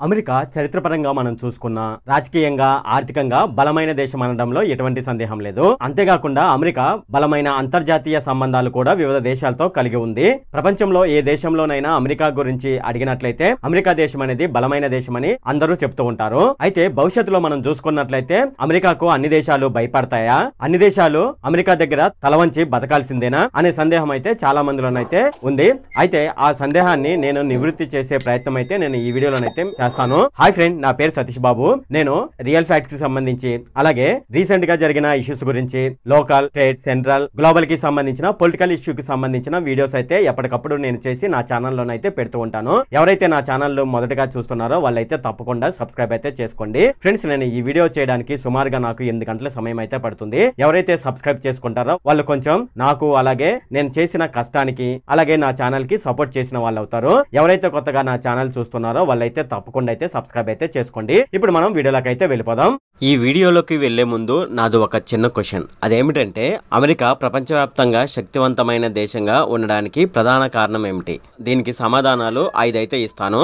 America చరిత్రపరంగా మనం చూసుకున్నా రాజకీయంగా ఆర్థికంగా బలమైన దేశం అనడంలో ఎటువంటి సందేహం లేదు. అంతేకాకుండా అమెరికా బలమైన అంతర్జాతీయ సంబంధాలు కూడా వివిధ దేశాలతో కలిగి ఉంది. ప్రపంచంలో ఏ దేశంలోనైనా అమెరికా గురించి అడిగినట్లయితే అమెరికా దేశం అనేది బలమైన దేశం అని అందరూ చెప్తూ ఉంటారు. అయితే భవిష్యత్తులో మనం చూసుకున్నట్లయితే అమెరికాకు అన్ని దేశాలు భయపడతాయా, అన్ని దేశాలు అమెరికా దగ్గర తలవంచి బతకాల్సిందేనా అనే సందేహం అయితే చాలా మందిలోనైతే ఉంది. అయితే ఆ సందేహాన్ని నేను నివృత్తి చేసే ప్రయత్నం అయితే నేను ఈ వీడియోలోనైతే చేస్తాను. హాయ్ ఫ్రెండ్, నా పేరు సతీష్ బాబు. నేను రియల్ ఫ్యాక్ట్స్ కి సంబంధించి అలాగే రీసెంట్ గా జరిగిన ఇష్యూస్ గురించి లోకల్, స్టేట్, సెంట్రల్, గ్లోబల్ కి సంబంధించిన పొలిటికల్ ఇష్యూ కి సంబంధించిన వీడియోస్ అయితే ఎప్పటికప్పుడు నేను చేసి నా ఛానల్లోనైతే పెడుతూ ఉంటాను. ఎవరైతే నా ఛానల్ మొదటగా చూస్తున్నారో వాళ్ళైతే తప్పకుండా సబ్స్క్రైబ్ అయితే చేసుకోండి. ఫ్రెండ్స్, నేను ఈ వీడియో చేయడానికి సుమారుగా నాకు 8 గంటల సమయం అయితే పడుతుంది. ఎవరైతే సబ్స్క్రైబ్ చేసుకుంటారో వాళ్ళు కొంచెం నాకు అలాగే నేను చేసిన కష్టానికి అలాగే నా ఛానల్ కి సపోర్ట్ చేసిన వాళ్ళు అవుతారు. ఎవరైతే కొత్తగా నా ఛానల్ చూస్తున్నారో వాళ్ళైతే తప్పకుండా అయితే సబ్స్క్రైబ్ అయితే చేసుకోండి. ఇప్పుడు మనం వీడియోలోకి అయితే వెళ్ళిపోదాం. ఈ వీడియోలోకి వెళ్లే ముందు నాది ఒక చిన్న క్వశ్చన్. అదేమిటంటే అమెరికా ప్రపంచవ్యాప్తంగా శక్తివంతమైన దేశంగా ఉండడానికి ప్రధాన కారణం ఏమిటి? దీనికి సమాధానాలు 5 అయితే ఇస్తాను.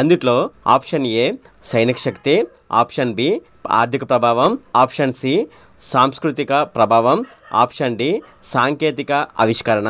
అందులో ఆప్షన్ ఏ సైనిక శక్తి, ఆప్షన్ బి ఆర్థిక ప్రభావం, ఆప్షన్ సి సాంస్కృతిక ప్రభావం, ఆప్షన్ డి సాంకేతిక ఆవిష్కరణ,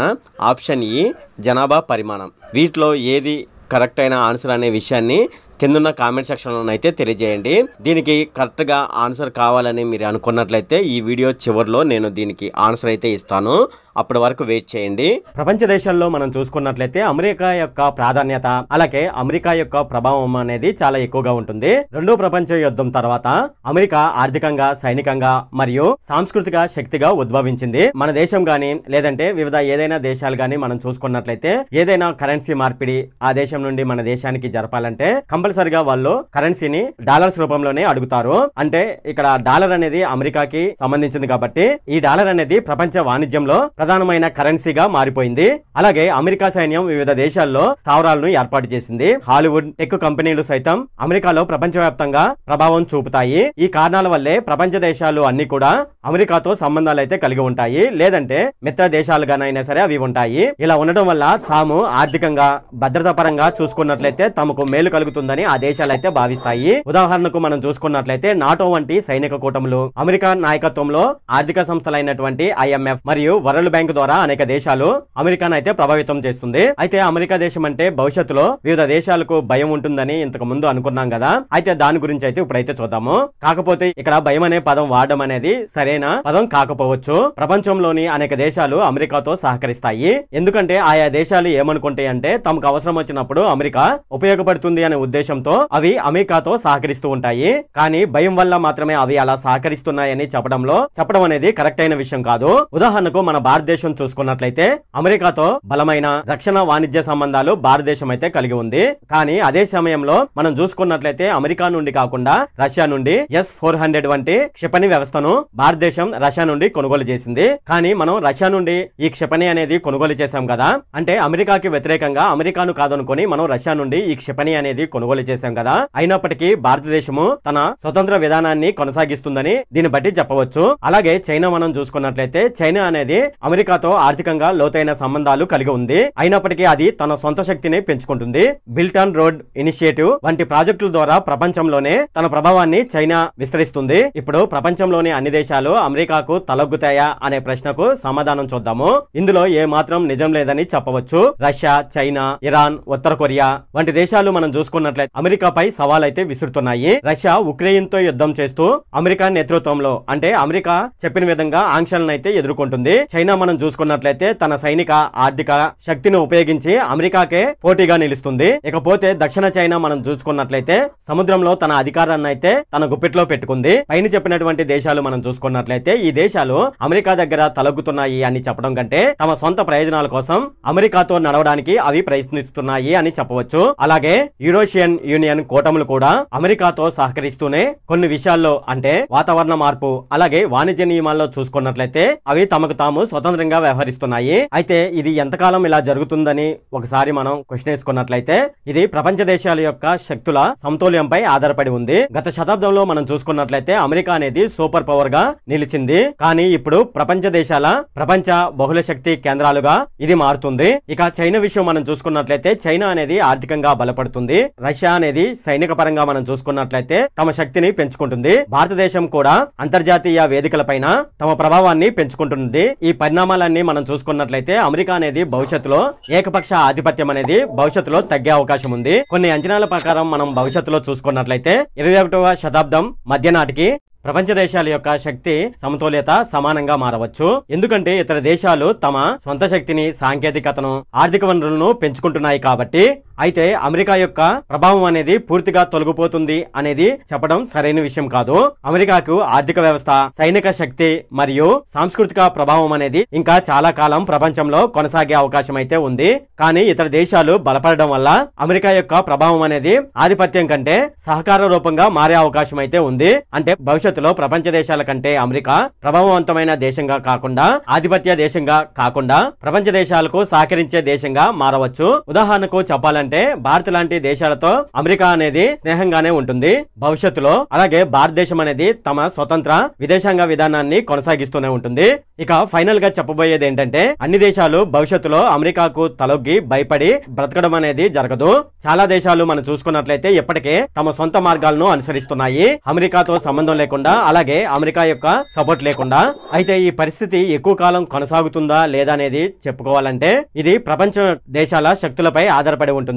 ఆప్షన్ ఈ జనాభా పరిమాణం. వీటిలో ఏది కరెక్ట్ అయిన ఆన్సర్ అనే విషయాన్ని కిందున్న కామెంట్ సెక్షన్లో అయితే తెలియజేయండి. దీనికి కరెక్ట్గా ఆన్సర్ కావాలని మీరు అనుకున్నట్లయితే ఈ వీడియో చివరిలో నేను దీనికి ఆన్సర్ అయితే ఇస్తాను. అప్పటి వరకు వెయిట్ చేయండి. ప్రపంచ దేశాల్లో మనం చూసుకున్నట్లయితే అమెరికా యొక్క ప్రాధాన్యత అలాగే అమెరికా యొక్క ప్రభావం అనేది చాలా ఎక్కువగా ఉంటుంది. రెండో ప్రపంచ యుద్ధం తర్వాత అమెరికా ఆర్థికంగా, సైనికంగా మరియు సాంస్కృతిక శక్తిగా ఉద్భవించింది. మన దేశం గాని లేదంటే వివిధ ఏదైనా దేశాలు గాని మనం చూసుకున్నట్లయితే ఏదైనా కరెన్సీ మార్పిడి ఆ దేశం నుండి మన దేశానికి జరపాలంటే కంపల్సరిగా వాళ్ళు కరెన్సీని డాలర్స్ రూపంలోనే అడుగుతారు. అంటే ఇక్కడ డాలర్ అనేది అమెరికాకి సంబంధించింది కాబట్టి ఈ డాలర్ అనేది ప్రపంచ వాణిజ్యంలో ప్రధానమైన కరెన్సీగా మారిపోయింది. అలాగే అమెరికా సైన్యం వివిధ దేశాల్లో స్థావరాలను ఏర్పాటు చేసింది. హాలీవుడ్, టెక్ కంపెనీలు సైతం అమెరికాలో ప్రపంచవ్యాప్తంగా ప్రభావం చూపుతాయి. ఈ కారణాల వల్లే ప్రపంచ దేశాలు అన్ని కూడా అమెరికాతో సంబంధాలు అయితే కలిగి ఉంటాయి. లేదంటే మిత్ర దేశాలుగానైనా సరే అవి ఉంటాయి. ఇలా ఉండడం వల్ల తాము ఆర్థికంగా, భద్రతా పరంగా చూసుకున్నట్లయితే తమకు మేలు కలుగుతుందని ఆ దేశాలు అయితే భావిస్తాయి. ఉదాహరణకు మనం చూసుకున్నట్లయితే నాటో వంటి సైనిక కూటములు అమెరికా నాయకత్వంలో ఆర్థిక సంస్థలైనటువంటి IMF మరియు వరల్డ్ బ్యాంక్ ద్వారా అనేక దేశాలు అమెరికాను అయితే ప్రభావితం చేస్తుంది. అయితే అమెరికా దేశం అంటే భవిష్యత్తులో వివిధ దేశాలకు భయం ఉంటుందని ఇంతకు ముందు అనుకున్నాం కదా. అయితే దాని గురించి అయితే ఇప్పుడైతే చూద్దాము. కాకపోతే ఇక్కడ భయం అనే పదం వాడడం అనేది సరైన పదం కాకపోవచ్చు. ప్రపంచంలోని అనేక దేశాలు అమెరికాతో సహకరిస్తాయి. ఎందుకంటే ఆయా దేశాలు ఏమనుకుంటాయి అంటే తమకు అవసరం వచ్చినప్పుడు అమెరికా ఉపయోగపడుతుంది అనే ఉద్దేశంతో అవి అమెరికాతో సహకరిస్తూ ఉంటాయి. కానీ భయం వల్ల మాత్రమే అవి అలా సహకరిస్తున్నాయని చెప్పడం అనేది కరెక్ట్ అయిన విషయం కాదు. ఉదాహరణకు మన భారతదేశం చూసుకున్నట్లయితే అమెరికాతో బలమైన రక్షణ వాణిజ్య సంబంధాలు భారతదేశం అయితే కలిగి ఉంది. కానీ అదే సమయంలో మనం చూసుకున్నట్లయితే అమెరికా నుండి కాకుండా రష్యా నుండి S-400 వంటి క్షిపణి వ్యవస్థను భారతదేశం రష్యా నుండి కొనుగోలు చేసింది. కానీ మనం రష్యా నుండి ఈ క్షిపణి అనేది కొనుగోలు చేశాం కదా. అంటే అమెరికాకి వ్యతిరేకంగా అమెరికాను కాదనుకొని మనం రష్యా నుండి ఈ క్షిపణి అనేది కొనుగోలు చేశాం కదా. అయినప్పటికీ భారతదేశము తన స్వతంత్ర విధానాన్ని కొనసాగిస్తుందని దీన్ని బట్టి చెప్పవచ్చు. అలాగే చైనా మనం చూసుకున్నట్లయితే చైనా అనేది అమెరికాతో ఆర్థికంగా లోతైన సంబంధాలు కలిగి ఉంది. అయినప్పటికీ అది తన సొంత శక్తిని పెంచుకుంటుంది. బిల్ట్ అండ్ రోడ్ ఇనిషియేటివ్ వంటి ప్రాజెక్టుల ద్వారా ప్రపంచంలోనే తన ప్రభావాన్ని చైనా విస్తరిస్తుంది. ఇప్పుడు ప్రపంచంలోని అన్ని దేశాలు అమెరికాకు తలొగ్గుతాయా అనే ప్రశ్నకు సమాధానం చూద్దాము. ఇందులో ఏ మాత్రం నిజం లేదని చెప్పవచ్చు. రష్యా, చైనా, ఇరాన్, ఉత్తర కొరియా వంటి దేశాలు మనం చూసుకున్నట్లయితే అమెరికాపై సవాల్ అయితే విసురుతున్నాయి. రష్యా ఉక్రెయిన్ తో యుద్ధం చేస్తూ అమెరికా నేతృత్వంలో అంటే అమెరికా చెప్పిన విధంగా ఆంక్షలను అయితే ఎదుర్కొంటుంది. చైనా మనం చూసుకున్నట్లయితే తన సైనిక, ఆర్థిక శక్తిని ఉపయోగించి అమెరికాకే పోటీగా నిలుస్తుంది. ఇకపోతే దక్షిణ చైనా మనం చూసుకున్నట్లయితే సముద్రంలో తన అధికారాన్ని అయితే తన గుప్పిట్లో పెట్టుకుంది. పైన చెప్పినటువంటి దేశాలు మనం చూసుకున్నట్లయితే ఈ దేశాలు అమెరికా దగ్గర తలొగ్గుతున్నాయి అని చెప్పడం కంటే తమ సొంత ప్రయోజనాల కోసం అమెరికాతో నడవడానికి అవి ప్రయత్నిస్తున్నాయి అని చెప్పవచ్చు. అలాగే యూరోషియన్ యూనియన్ కూటములు కూడా అమెరికాతో సహకరిస్తూనే కొన్ని విషయాల్లో అంటే వాతావరణ మార్పు అలాగే వాణిజ్య నియమాల్లో చూసుకున్నట్లయితే అవి తమకు తాము స్వతంత్రంగా వ్యవహరిస్తున్నాయి. అయితే ఇది ఎంతకాలం ఇలా జరుగుతుందని ఒకసారి మనం క్వశ్చన్ వేసుకున్నట్లయితే ఇది ప్రపంచ దేశాల యొక్క శక్తుల సమతుల్యంపై ఆధారపడి ఉంది. గత శతాబ్దంలో మనం చూసుకున్నట్లయితే అమెరికా అనేది సూపర్ పవర్ గా నిలిచింది. కానీ ఇప్పుడు ప్రపంచ దేశాల ప్రపంచ బహుళ శక్తి కేంద్రాలుగా ఇది మారుతుంది. ఇక చైనా విషయం మనం చూసుకున్నట్లయితే చైనా అనేది ఆర్థికంగా బలపడుతుంది. రష్యా రష్యా అనేది సైనిక పరంగా మనం చూసుకున్నట్లయితే తమ శక్తిని పెంచుకుంటుంది. భారతదేశం కూడా అంతర్జాతీయ వేదికలపైన తమ ప్రభావాన్ని పెంచుకుంటుంది. ఈ పరిణామాలన్నీ మనం చూసుకున్నట్లయితే అమెరికా అనేది భవిష్యత్తులో ఏకపక్ష ఆధిపత్యం అనేది భవిష్యత్తులో తగ్గే అవకాశం ఉంది. కొన్ని అంచనాల ప్రకారం మనం భవిష్యత్తులో చూసుకున్నట్లయితే 21వ శతాబ్దం మధ్య నాటికి ప్రపంచ దేశాల యొక్క శక్తి సమతుల్యత సమానంగా మారవచ్చు. ఎందుకంటే ఇతర దేశాలు తమ సొంత శక్తిని, సాంకేతికతను, ఆర్థిక వనరులను పెంచుకుంటున్నాయి కాబట్టి. అయితే అమెరికా యొక్క ప్రభావం అనేది పూర్తిగా తొలగిపోతుంది అనేది చెప్పడం సరైన విషయం కాదు. అమెరికాకు ఆర్థిక వ్యవస్థ, సైనిక శక్తి మరియు సాంస్కృతిక ప్రభావం అనేది ఇంకా చాలా కాలం ప్రపంచంలో కొనసాగే అవకాశం అయితే ఉంది. కానీ ఇతర దేశాలు బలపడడం వల్ల అమెరికా యొక్క ప్రభావం అనేది ఆధిపత్యం కంటే సహకార రూపంగా మారే అవకాశం అయితే ఉంది. అంటే భవిష్యత్తులో ప్రపంచ దేశాల కంటే అమెరికా ప్రభావవంతమైన దేశంగా కాకుండా, ఆధిపత్య దేశంగా కాకుండా ప్రపంచ దేశాలకు సహకరించే దేశంగా మారవచ్చు. ఉదాహరణకు చెప్పాలంటే భారత్ లాంటి దేశాలతో అమెరికా అనేది స్నేహంగానే ఉంటుంది భవిష్యత్తులో. అలాగే భారతదేశం అనేది తమ స్వతంత్ర విదేశాంగ విధానాన్ని కొనసాగిస్తూనే ఉంటుంది. ఇక ఫైనల్ గా చెప్పబోయేది ఏంటంటే అన్ని దేశాలు భవిష్యత్తులో అమెరికాకు తలొగ్గి భయపడి బ్రతకడం అనేది జరగదు. చాలా దేశాలు మనం చూసుకున్నట్లయితే ఇప్పటికే తమ సొంత మార్గాలను అనుసరిస్తున్నాయి, అమెరికాతో సంబంధం లేకుండా, అలాగే అమెరికా యొక్క సపోర్ట్ లేకుండా. అయితే ఈ పరిస్థితి ఎక్కువ కాలం కొనసాగుతుందా లేదా అనేది చెప్పుకోవాలంటే ఇది ప్రపంచ దేశాల శక్తులపై ఆధారపడి ఉంటుంది.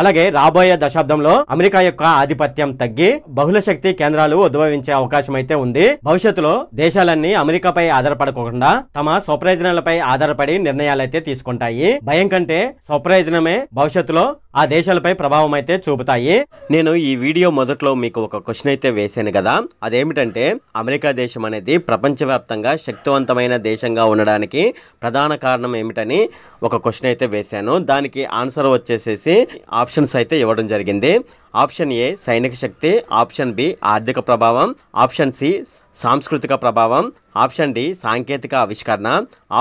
అలాగే రాబోయే దశాబ్దంలో అమెరికా యొక్క ఆధిపత్యం తగ్గి బహుళ శక్తి కేంద్రాలు ఉద్భవించే అవకాశం అయితే ఉంది. భవిష్యత్తులో దేశాలన్నీ అమెరికాపై ఆధారపడకుండా తమ స్వప్రయోజనాలపై ఆధారపడి నిర్ణయాలైతే తీసుకుంటాయి. భయం కంటే స్వప్రయోజనమే భవిష్యత్తులో ఆ దేశాలపై ప్రభావం అయితే చూపుతాయి. నేను ఈ వీడియో మొదట్లో మీకు ఒక క్వశ్చన్ అయితే వేసాను కదా, అదేమిటంటే అమెరికా దేశం అనేది ప్రపంచవ్యాప్తంగా శక్తివంతమైన దేశంగా ఉండడానికి ప్రధాన కారణం ఏమిటని ఒక క్వశ్చన్ అయితే వేశాను. దానికి ఆన్సర్ వచ్చేసేసి ఆప్షన్స్ అయితే ఇవ్వడం జరిగింది. ఆప్షన్ ఏ సైనిక శక్తి, ఆప్షన్ బి ఆర్థిక ప్రభావం, ఆప్షన్ సి సాంస్కృతిక ప్రభావం, ఆప్షన్ డి సాంకేతిక ఆవిష్కరణ,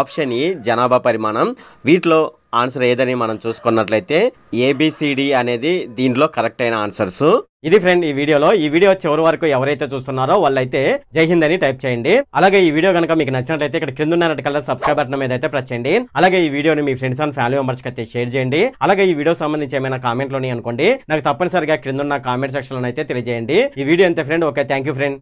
ఆప్షన్ ఈ జనాభా పరిమాణం. వీటిలో ఆన్సర్ ఏదని మనం చూసుకున్నట్లయితే ఏబిసిడి అనేది దీంట్లో కరెక్ట్ అయిన ఆన్సర్స్. ఇది ఫ్రెండ్ ఈ వీడియో చివరి వరకు ఎవరైతే చూస్తున్నారో వాళ్ళైతే జై హింద్ అని టైప్ చేయండి. అలాగే ఈ వీడియో కనుక మీకు నచ్చినట్లయితే ఇక్కడ కింద ఉన్న రెడ్ కలర్ సబ్స్క్రైబ్ బటన్ మీద అయితే ప్రెస్ చేయండి. అలాగే ఈ వీడియోని మీ ఫ్రెండ్స్ అండ్ ఫ్యామిలీ మెంబర్స్ కి అయితే షేర్ చేయండి. అలాగే ఈ వీడియో సంబంధించి ఏమైనా కామెంట్లోని అనుకోండి, నాకు తప్పనిసరిగా కింద ఉన్న కామెంట్ సెక్షన్ లో అయితే తెలియజేయండి. ఈ వీడియో అంతే friend. Okay, thank you friend.